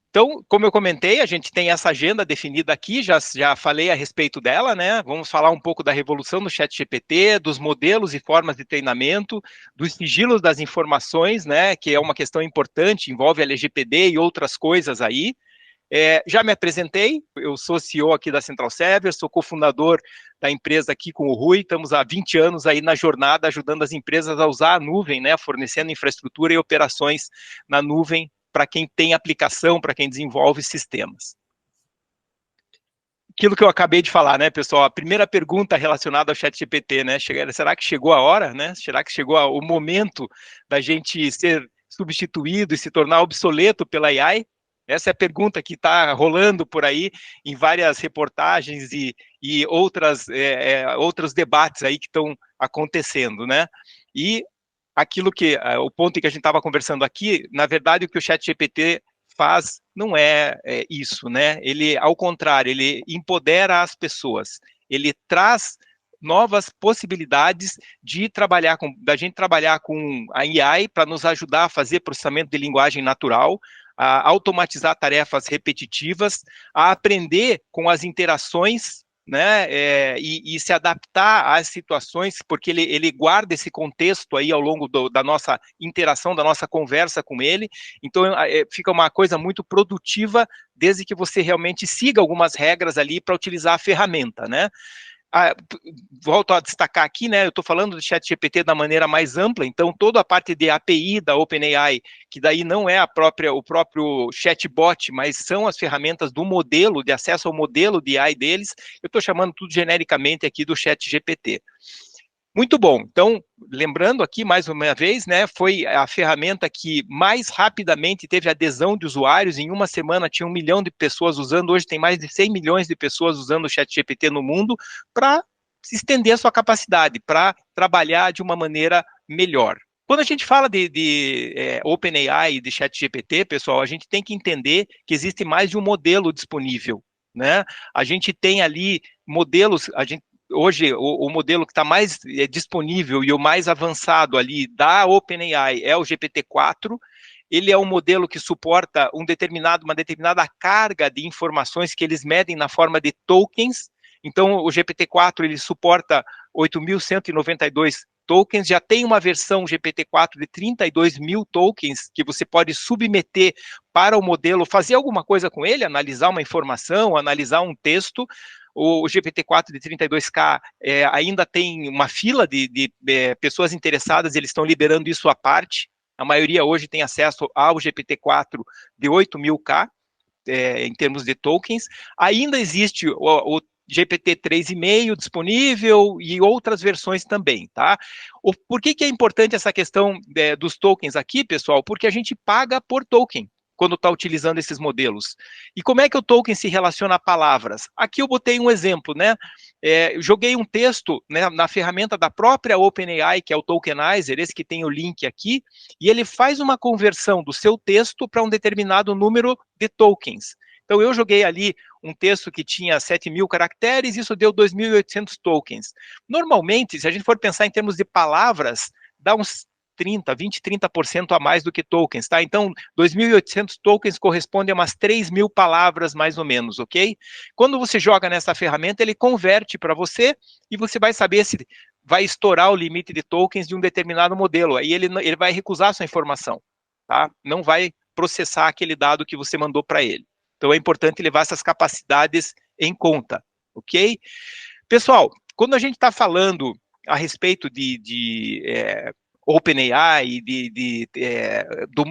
Então, como eu comentei, a gente tem essa agenda definida aqui, já falei a respeito dela, né? Vamos falar um pouco da revolução do ChatGPT, dos modelos e formas de treinamento, dos sigilos das informações, né? Que é uma questão importante, envolve LGPD e outras coisas aí. Já me apresentei, eu sou CEO aqui da Central Server, sou cofundador da empresa aqui com o Rui, estamos há 20 anos aí na jornada ajudando as empresas a usar a nuvem, né, fornecendo infraestrutura e operações na nuvem para quem tem aplicação, para quem desenvolve sistemas. Aquilo que eu acabei de falar, né, pessoal, a primeira pergunta relacionada ao ChatGPT, né, será que chegou a hora, né, será que chegou o momento da gente ser substituído e se tornar obsoleto pela AI? Essa é a pergunta que está rolando por aí em várias reportagens e outros debates aí que estão acontecendo, né? E o ponto que a gente estava conversando aqui, na verdade, o que o ChatGPT faz não é isso, né? Ele, ao contrário, ele empodera as pessoas, ele traz novas possibilidades da gente trabalhar com a AI para nos ajudar a fazer processamento de linguagem natural, a automatizar tarefas repetitivas, a aprender com as interações, né, e se adaptar às situações, porque ele guarda esse contexto aí ao longo da nossa interação, da nossa conversa com ele, então fica uma coisa muito produtiva, desde que você realmente siga algumas regras ali para utilizar a ferramenta, né? Volto a destacar aqui, né? Eu estou falando do ChatGPT da maneira mais ampla, então toda a parte de API da OpenAI, que daí não é o próprio chatbot, mas são as ferramentas do modelo, de acesso ao modelo de AI deles, eu estou chamando tudo genericamente aqui do ChatGPT. Muito bom. Então, lembrando aqui mais uma vez, né, foi a ferramenta que mais rapidamente teve adesão de usuários. Em uma semana tinha 1 milhão de pessoas usando. Hoje tem mais de 100 milhões de pessoas usando o ChatGPT no mundo para estender a sua capacidade, para trabalhar de uma maneira melhor. Quando a gente fala de OpenAI e de ChatGPT, pessoal, a gente tem que entender que existe mais de um modelo disponível, né? A gente tem ali modelos, hoje, o modelo que está mais disponível e o mais avançado ali da OpenAI é o GPT-4. Ele é um modelo que suporta uma determinada carga de informações que eles medem na forma de tokens. Então, o GPT-4 ele suporta 8.192 tokens, já tem uma versão GPT-4 de 32 mil tokens que você pode submeter para o modelo, fazer alguma coisa com ele, analisar uma informação, analisar um texto. O GPT-4 de 32K ainda tem uma fila de pessoas interessadas, eles estão liberando isso à parte. A maioria hoje tem acesso ao GPT-4 de 8.000K, em termos de tokens. Ainda existe o GPT 3,5 disponível e outras versões também, tá? Por que é importante essa questão dos tokens aqui, pessoal? Porque a gente paga por token quando está utilizando esses modelos. E como é que o token se relaciona a palavras? Aqui eu botei um exemplo, né? Joguei um texto, né, na ferramenta da própria OpenAI, que é o Tokenizer, esse que tem o link aqui, e ele faz uma conversão do seu texto para um determinado número de tokens. Então eu joguei ali um texto que tinha 7.000 caracteres, isso deu 2.800 tokens. Normalmente, se a gente for pensar em termos de palavras, dá uns 30% a mais do que tokens, tá? Então, 2.800 tokens correspondem a umas 3.000 palavras, mais ou menos, ok? Quando você joga nessa ferramenta, ele converte para você e você vai saber se vai estourar o limite de tokens de um determinado modelo. Aí ele vai recusar sua informação, tá? Não vai processar aquele dado que você mandou para ele. Então, é importante levar essas capacidades em conta, ok? Pessoal, quando a gente está falando a respeito de OpenAI,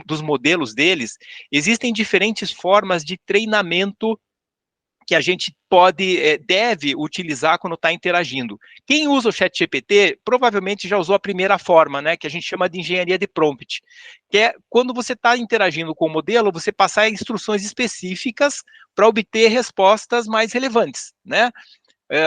dos modelos deles, existem diferentes formas de treinamento que a gente deve utilizar quando está interagindo. Quem usa o ChatGPT provavelmente já usou a primeira forma, né, que a gente chama de engenharia de prompt, que é quando você está interagindo com o modelo, você passar instruções específicas para obter respostas mais relevantes, né?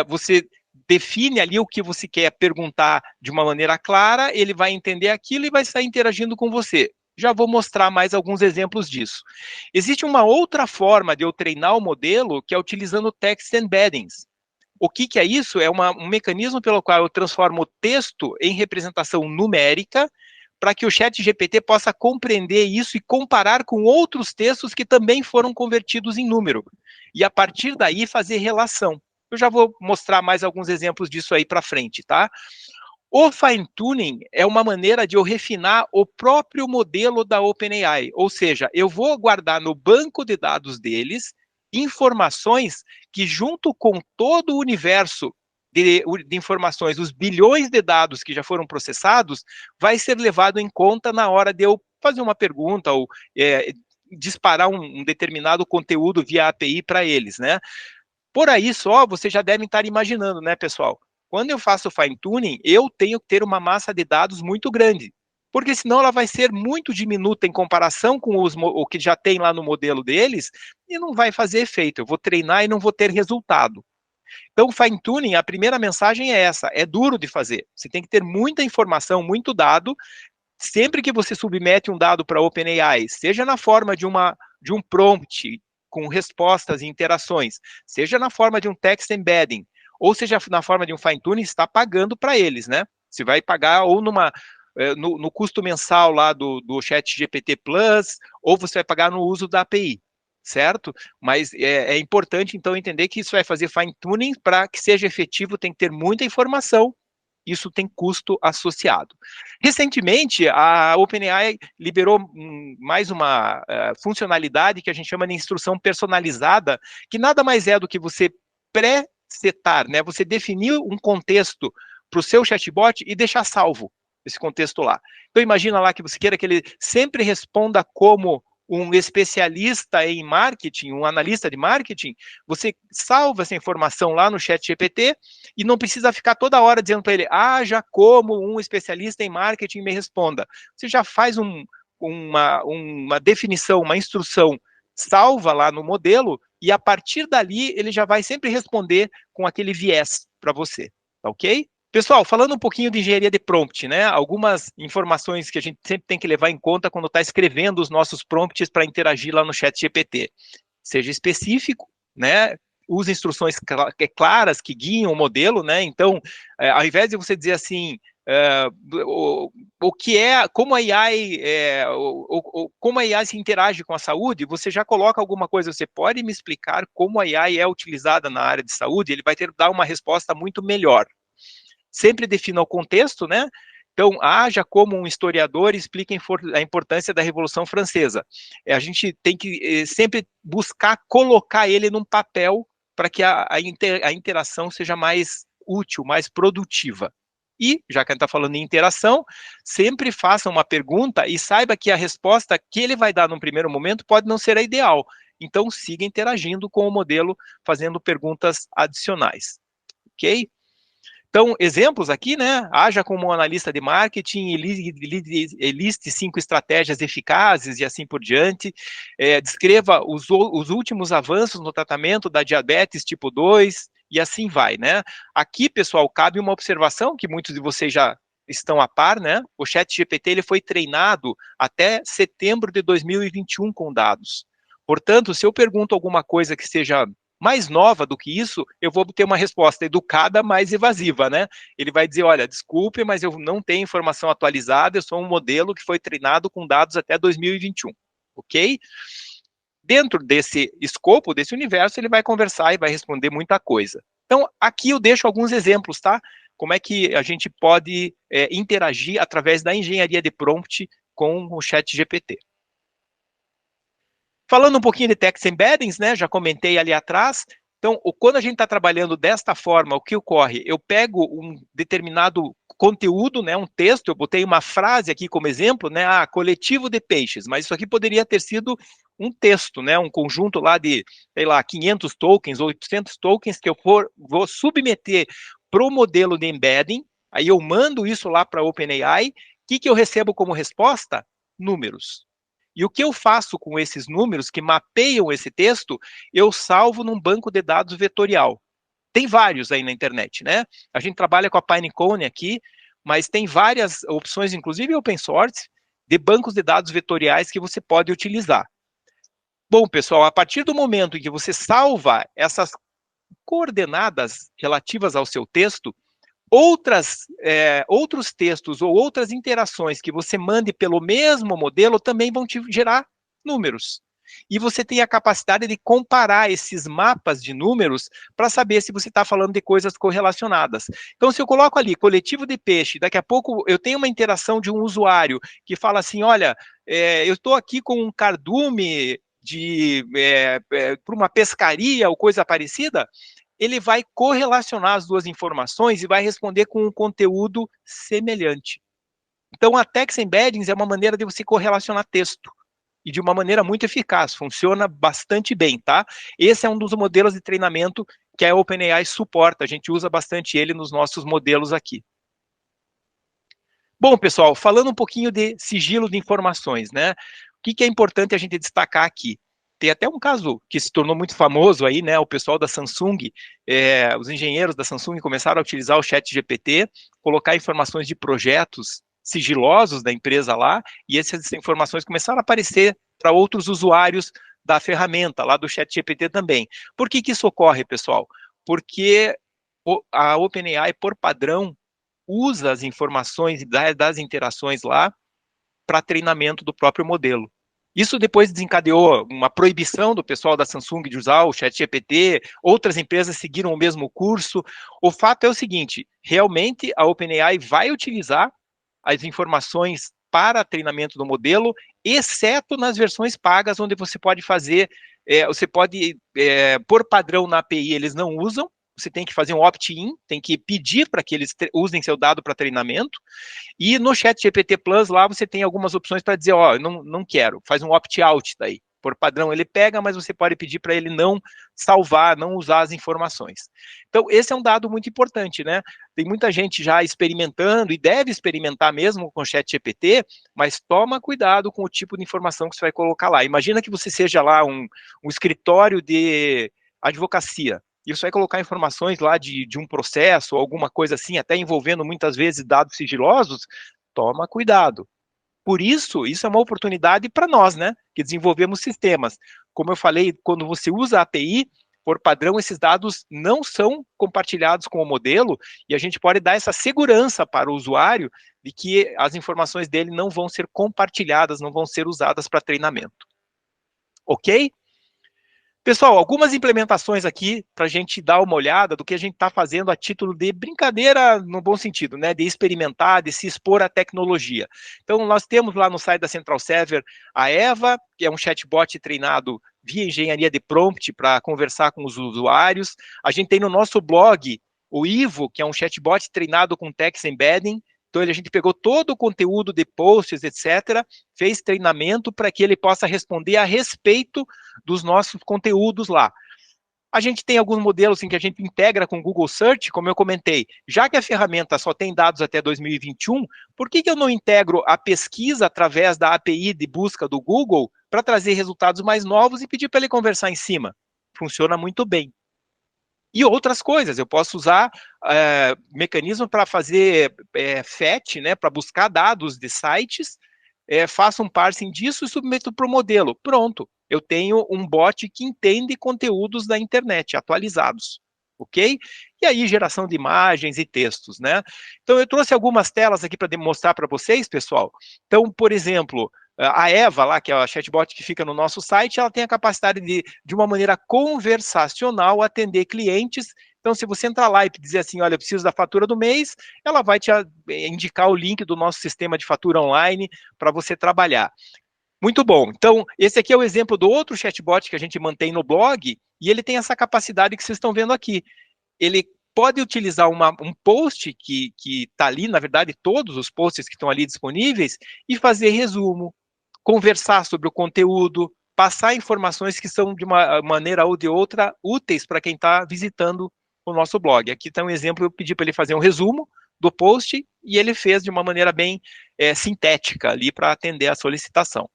Você define ali o que você quer perguntar de uma maneira clara, ele vai entender aquilo e vai estar interagindo com você. Já vou mostrar mais alguns exemplos disso. Existe uma outra forma de eu treinar o modelo, que é utilizando text embeddings. O que é isso? É um mecanismo pelo qual eu transformo o texto em representação numérica para que o ChatGPT possa compreender isso e comparar com outros textos que também foram convertidos em número. E a partir daí fazer relação. Eu já vou mostrar mais alguns exemplos disso aí para frente, tá? O fine-tuning é uma maneira de eu refinar o próprio modelo da OpenAI, ou seja, eu vou guardar no banco de dados deles informações que, junto com todo o universo de informações, os bilhões de dados que já foram processados, vai ser levado em conta na hora de eu fazer uma pergunta ou disparar um determinado conteúdo via API para eles, né? Por aí só, vocês já devem estar imaginando, né, pessoal? Quando eu faço fine-tuning, eu tenho que ter uma massa de dados muito grande, porque senão ela vai ser muito diminuta em comparação com o que já tem lá no modelo deles, e não vai fazer efeito. Eu vou treinar e não vou ter resultado. Então, o fine-tuning, a primeira mensagem é essa, é duro de fazer. Você tem que ter muita informação, muito dado. Sempre que você submete um dado para a OpenAI, seja na forma de um prompt com respostas e interações, seja na forma de um text embedding, ou seja na forma de um fine-tuning, está pagando para eles, né? Você vai pagar ou no custo mensal lá do ChatGPT Plus, ou você vai pagar no uso da API, certo? Mas é importante, então, entender que isso vai fazer fine-tuning para que seja efetivo, tem que ter muita informação, isso tem custo associado. Recentemente, a OpenAI liberou mais uma funcionalidade que a gente chama de instrução personalizada, que nada mais é do que você pré-setar, né? Você definir um contexto para o seu chatbot e deixar salvo esse contexto lá. Então, imagina lá que você queira que ele sempre responda como um especialista em marketing, um analista de marketing, você salva essa informação lá no ChatGPT e não precisa ficar toda hora dizendo para ele, já como um especialista em marketing me responda. Você já faz uma definição, uma instrução, salva lá no modelo e a partir dali ele já vai sempre responder com aquele viés para você, tá ok? Pessoal, falando um pouquinho de engenharia de prompt, né? Algumas informações que a gente sempre tem que levar em conta quando está escrevendo os nossos prompts para interagir lá no ChatGPT. Seja específico, né? Use instruções claras que guiam o modelo, né? Então, ao invés de você dizer assim, o que é, como a AI, como a AI se interage com a saúde, você já coloca alguma coisa, você pode me explicar como a AI é utilizada na área de saúde? Ele vai ter que dar uma resposta muito melhor. Sempre defina o contexto, né? Então, haja como um historiador e explique a importância da Revolução Francesa. A gente tem que sempre buscar colocar ele num papel para que a interação seja mais útil, mais produtiva. E, já que a gente está falando em interação, sempre faça uma pergunta e saiba que a resposta que ele vai dar num primeiro momento pode não ser a ideal. Então, siga interagindo com o modelo, fazendo perguntas adicionais. Ok? Então, exemplos aqui, né? Haja como um analista de marketing e liste 5 estratégias eficazes e assim por diante. Descreva os últimos avanços no tratamento da diabetes tipo 2 e assim vai, né? Aqui, pessoal, cabe uma observação que muitos de vocês já estão a par, né? O ChatGPT ele foi treinado até setembro de 2021 com dados. Portanto, se eu pergunto alguma coisa que seja mais nova do que isso, eu vou obter uma resposta educada, mais evasiva, né? Ele vai dizer, olha, desculpe, mas eu não tenho informação atualizada, eu sou um modelo que foi treinado com dados até 2021, ok? Dentro desse escopo, desse universo, ele vai conversar e vai responder muita coisa. Então, aqui eu deixo alguns exemplos, tá? Como é que a gente pode interagir através da engenharia de prompt com o ChatGPT. Falando um pouquinho de text embeddings, né, já comentei ali atrás. Então, quando a gente está trabalhando desta forma, o que ocorre? Eu pego um determinado conteúdo, né, um texto, eu botei uma frase aqui como exemplo, né, coletivo de peixes, mas isso aqui poderia ter sido um texto, né, um conjunto lá de, sei lá, 500 tokens, 800 tokens que eu vou submeter para o modelo de embedding, aí eu mando isso lá para a OpenAI, o que eu recebo como resposta? Números. E o que eu faço com esses números que mapeiam esse texto, eu salvo num banco de dados vetorial. Tem vários aí na internet, né? A gente trabalha com a Pinecone aqui, mas tem várias opções, inclusive open source, de bancos de dados vetoriais que você pode utilizar. Bom, pessoal, a partir do momento em que você salva essas coordenadas relativas ao seu texto, outros textos ou outras interações que você mande pelo mesmo modelo também vão te gerar números. E você tem a capacidade de comparar esses mapas de números para saber se você está falando de coisas correlacionadas. Então, se eu coloco ali coletivo de peixe, daqui a pouco eu tenho uma interação de um usuário que fala assim, olha, eu estou aqui com um cardume para uma pescaria ou coisa parecida, ele vai correlacionar as duas informações e vai responder com um conteúdo semelhante. Então, a Text Embeddings é uma maneira de você correlacionar texto e de uma maneira muito eficaz, funciona bastante bem, tá? Esse é um dos modelos de treinamento que a OpenAI suporta, a gente usa bastante ele nos nossos modelos aqui. Bom, pessoal, falando um pouquinho de sigilo de informações, né? O que é importante a gente destacar aqui? Tem até um caso que se tornou muito famoso aí, né? O pessoal da Samsung, os engenheiros da Samsung começaram a utilizar o ChatGPT, colocar informações de projetos sigilosos da empresa lá, e essas informações começaram a aparecer para outros usuários da ferramenta, lá do ChatGPT também. Por que isso ocorre, pessoal? Porque a OpenAI, por padrão, usa as informações das interações lá para treinamento do próprio modelo. Isso depois desencadeou uma proibição do pessoal da Samsung de usar o ChatGPT, outras empresas seguiram o mesmo curso. O fato é o seguinte, realmente a OpenAI vai utilizar as informações para treinamento do modelo, exceto nas versões pagas, onde você pode fazer, por padrão na API eles não usam, você tem que fazer um opt-in, tem que pedir para que eles usem seu dado para treinamento, e no ChatGPT Plus lá você tem algumas opções para dizer, ó, não quero, faz um opt-out daí. Por padrão ele pega, mas você pode pedir para ele não salvar, não usar as informações. Então, esse é um dado muito importante, né? Tem muita gente já experimentando, e deve experimentar mesmo com o ChatGPT, mas toma cuidado com o tipo de informação que você vai colocar lá. Imagina que você seja lá um escritório de advocacia, e você vai colocar informações lá de um processo, ou alguma coisa assim, até envolvendo muitas vezes dados sigilosos, toma cuidado. Por isso, isso é uma oportunidade para nós, né, que desenvolvemos sistemas. Como eu falei, quando você usa a API, por padrão, esses dados não são compartilhados com o modelo, e a gente pode dar essa segurança para o usuário de que as informações dele não vão ser compartilhadas, não vão ser usadas para treinamento. Ok? Pessoal, algumas implementações aqui para a gente dar uma olhada do que a gente está fazendo a título de brincadeira, no bom sentido, né? De experimentar, de se expor à tecnologia. Então, nós temos lá no site da Central Server a Eva, que é um chatbot treinado via engenharia de prompt para conversar com os usuários. A gente tem no nosso blog o Ivo, que é um chatbot treinado com Text Embedding. Então, a gente pegou todo o conteúdo de posts, etc., fez treinamento para que ele possa responder a respeito dos nossos conteúdos lá. A gente tem alguns modelos em que a gente integra com o Google Search, como eu comentei. Já que a ferramenta só tem dados até 2021, por que eu não integro a pesquisa através da API de busca do Google para trazer resultados mais novos e pedir para ele conversar em cima? Funciona muito bem. E outras coisas, eu posso usar mecanismo para fazer fetch, né, para buscar dados de sites, faço um parsing disso e submeto para o modelo. Pronto, eu tenho um bot que entende conteúdos da internet atualizados, ok? E aí, geração de imagens e textos, né? Então, eu trouxe algumas telas aqui para demonstrar para vocês, pessoal. Então, por exemplo, a Eva, lá, que é a chatbot que fica no nosso site, ela tem a capacidade de uma maneira conversacional, atender clientes. Então, se você entrar lá e dizer assim, olha, eu preciso da fatura do mês, ela vai te indicar o link do nosso sistema de fatura online para você trabalhar. Muito bom. Então, esse aqui é o exemplo do outro chatbot que a gente mantém no blog, e ele tem essa capacidade que vocês estão vendo aqui. Ele pode utilizar um post que está ali, na verdade, todos os posts que estão ali disponíveis, e fazer resumo, conversar sobre o conteúdo, passar informações que são, de uma maneira ou de outra, úteis para quem está visitando o nosso blog. Aqui está um exemplo, eu pedi para ele fazer um resumo do post, e ele fez de uma maneira bem sintética ali para atender a solicitação.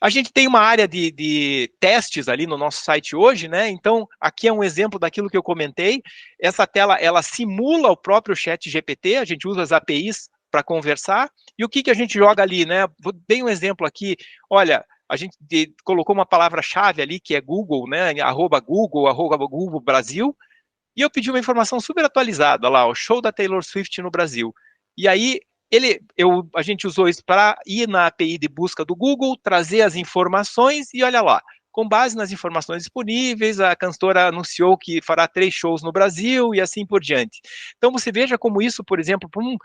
A gente tem uma área de testes ali no nosso site hoje, né? Então, aqui é um exemplo daquilo que eu comentei. Essa tela, ela simula o próprio ChatGPT, a gente usa as APIs para conversar. E o que a gente joga ali, né? Dei um exemplo aqui. Olha, a gente colocou uma palavra-chave ali, que é Google, né? @Google Brasil. E eu pedi uma informação super atualizada lá, o show da Taylor Swift no Brasil. E aí a gente usou isso para ir na API de busca do Google, trazer as informações e olha lá, com base nas informações disponíveis, a cantora anunciou que fará 3 shows no Brasil e assim por diante. Então você veja como isso, por exemplo, para um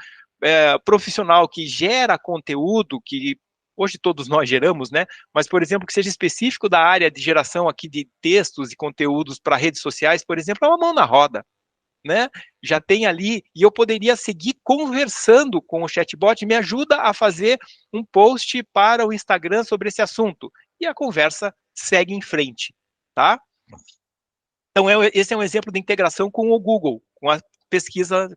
profissional que gera conteúdo, que hoje todos nós geramos, né? Mas, por exemplo, que seja específico da área de geração aqui de textos e conteúdos para redes sociais, por exemplo, é uma mão na roda. Né? Já tem ali, e eu poderia seguir conversando com o chatbot, me ajuda a fazer um post para o Instagram sobre esse assunto. E a conversa segue em frente, tá? Então, esse é um exemplo de integração com o Google, com as pesquisas.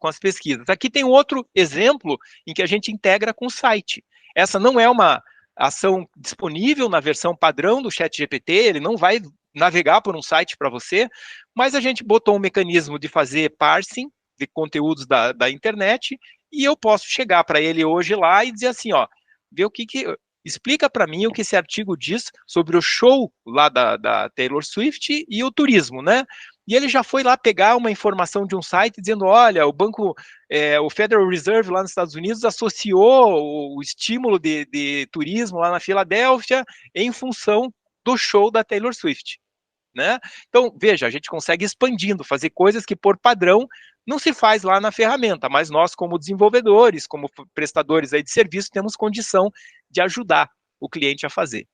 Aqui tem outro exemplo em que a gente integra com o site. Essa não é uma ação disponível na versão padrão do ChatGPT, ele não vai navegar por um site para você, mas a gente botou um mecanismo de fazer parsing de conteúdos da internet e eu posso chegar para ele hoje lá e dizer assim, ó, ver o que explica para mim o que esse artigo diz sobre o show lá da Taylor Swift e o turismo, né? E ele já foi lá pegar uma informação de um site dizendo, olha, o Federal Reserve lá nos Estados Unidos associou o estímulo de turismo lá na Filadélfia em função do show da Taylor Swift. Né? Então, veja, a gente consegue expandindo, fazer coisas que por padrão não se faz lá na ferramenta, mas nós como desenvolvedores, como prestadores aí de serviço, temos condição de ajudar o cliente a fazer.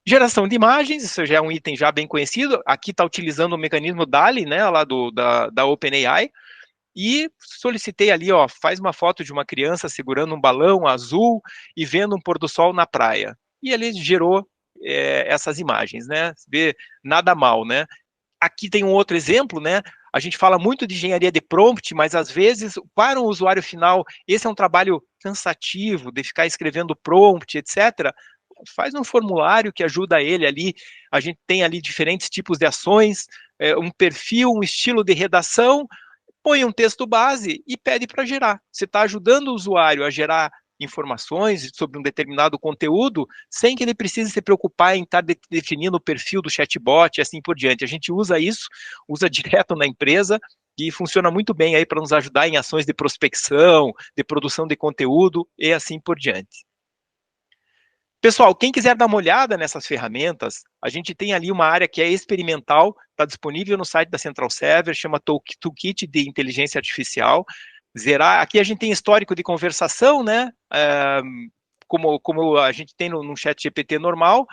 Geração de imagens, isso já é um item já bem conhecido, aqui está utilizando o mecanismo DALL-E, né, lá da OpenAI, e solicitei ali, ó, faz uma foto de uma criança segurando um balão azul e vendo um pôr do sol na praia. E ele gerou essas imagens, né? Vê nada mal, né? Aqui tem um outro exemplo, né? A gente fala muito de engenharia de prompt, mas às vezes, para o usuário final, esse é um trabalho cansativo de ficar escrevendo prompt, etc. Faz um formulário que ajuda ele ali. A gente tem ali diferentes tipos de ações, um perfil, um estilo de redação, põe um texto base e pede para gerar. Você está ajudando o usuário a gerar informações sobre um determinado conteúdo, sem que ele precise se preocupar em estar definindo o perfil do chatbot e assim por diante. A gente usa isso, usa direto na empresa e funciona muito bem aí para nos ajudar em ações de prospecção, de produção de conteúdo e assim por diante. Pessoal, quem quiser dar uma olhada nessas ferramentas, a gente tem ali uma área que é experimental, está disponível no site da Central Server, chama Toolkit de Inteligência Artificial. Aqui a gente tem histórico de conversação, né? Como a gente tem no chat GPT normal.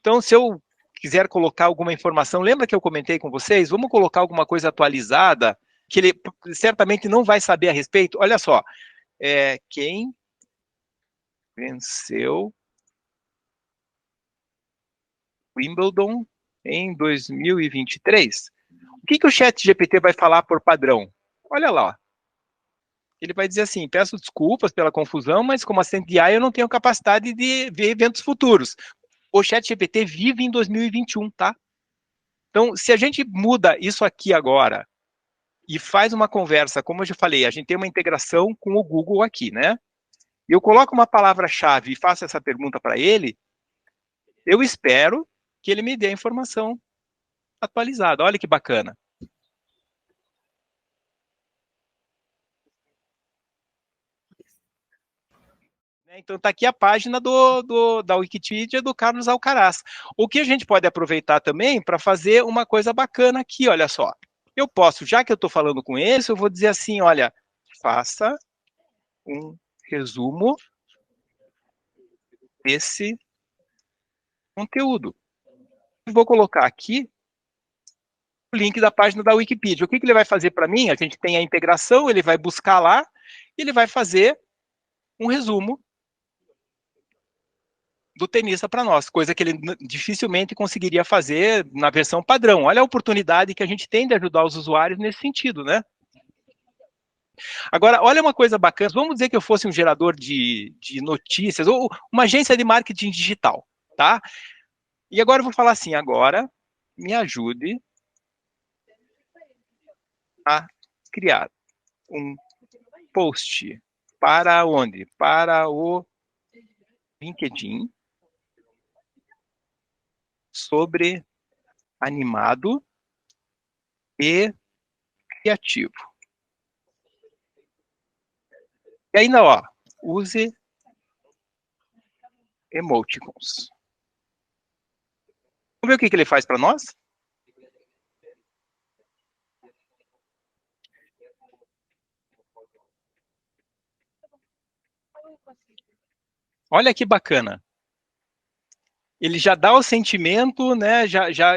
Então, se eu quiser colocar alguma informação, lembra que eu comentei com vocês? Vamos colocar alguma coisa atualizada, que ele certamente não vai saber a respeito. Olha só, quem venceu Wimbledon em 2023. O que o ChatGPT vai falar por padrão? Olha lá. Ele vai dizer assim, peço desculpas pela confusão, mas como assistente de AI eu não tenho capacidade de ver eventos futuros. O ChatGPT vive em 2021, tá? Então, se a gente muda isso aqui agora e faz uma conversa, como eu já falei, a gente tem uma integração com o Google aqui, né? Eu coloco uma palavra-chave e faço essa pergunta para ele, eu espero que ele me dê a informação atualizada. Olha que bacana. Então está aqui a página da Wikipedia do Carlos Alcaraz. O que a gente pode aproveitar também para fazer uma coisa bacana aqui, olha só. Eu posso, já que eu estou falando com ele, eu vou dizer assim, olha, faça um resumo desse conteúdo. Vou colocar aqui o link da página da Wikipedia. O que ele vai fazer para mim? A gente tem a integração, ele vai buscar lá, e ele vai fazer um resumo do tenista para nós, coisa que ele dificilmente conseguiria fazer na versão padrão. Olha a oportunidade que a gente tem de ajudar os usuários nesse sentido, né? Agora, olha uma coisa bacana, vamos dizer que eu fosse um gerador de notícias, ou uma agência de marketing digital, tá? E agora eu vou falar assim, agora me ajude a criar um post para onde? Para o LinkedIn sobre animado e criativo. E ainda, ó, use emoticons. Vamos ver o que ele faz para nós? Olha que bacana. Ele já dá o sentimento, né?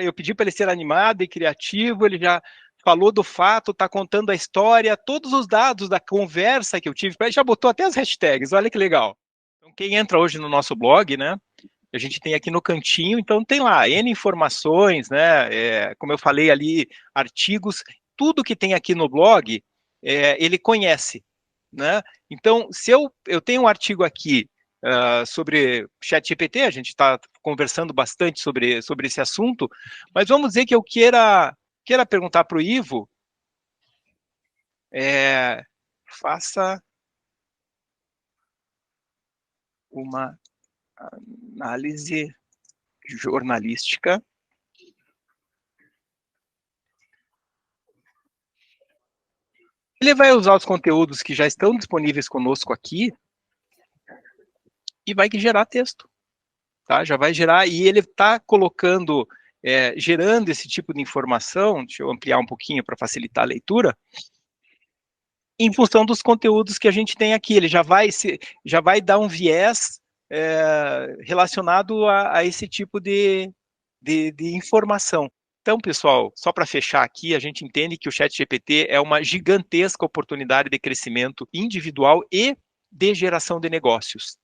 Eu pedi para ele ser animado e criativo, ele já falou do fato, está contando a história, todos os dados da conversa que eu tive, já botou até as hashtags, olha que legal. Então, quem entra hoje no nosso blog, né? A gente tem aqui no cantinho, então tem lá N informações, né? Como eu falei ali, artigos, tudo que tem aqui no blog, ele conhece, né? Então, se eu tenho um artigo aqui sobre ChatGPT, a gente está conversando bastante sobre esse assunto, mas vamos dizer que eu queira perguntar para o Ivo, faça uma análise jornalística ele vai usar os conteúdos que já estão disponíveis conosco aqui e vai gerar texto, tá? Já vai gerar, e ele está colocando, gerando esse tipo de informação, deixa eu ampliar um pouquinho para facilitar a leitura, em função dos conteúdos que a gente tem aqui, ele já vai dar um viés relacionado a esse tipo de informação. Então, pessoal, só para fechar aqui, a gente entende que o ChatGPT é uma gigantesca oportunidade de crescimento individual e de geração de negócios.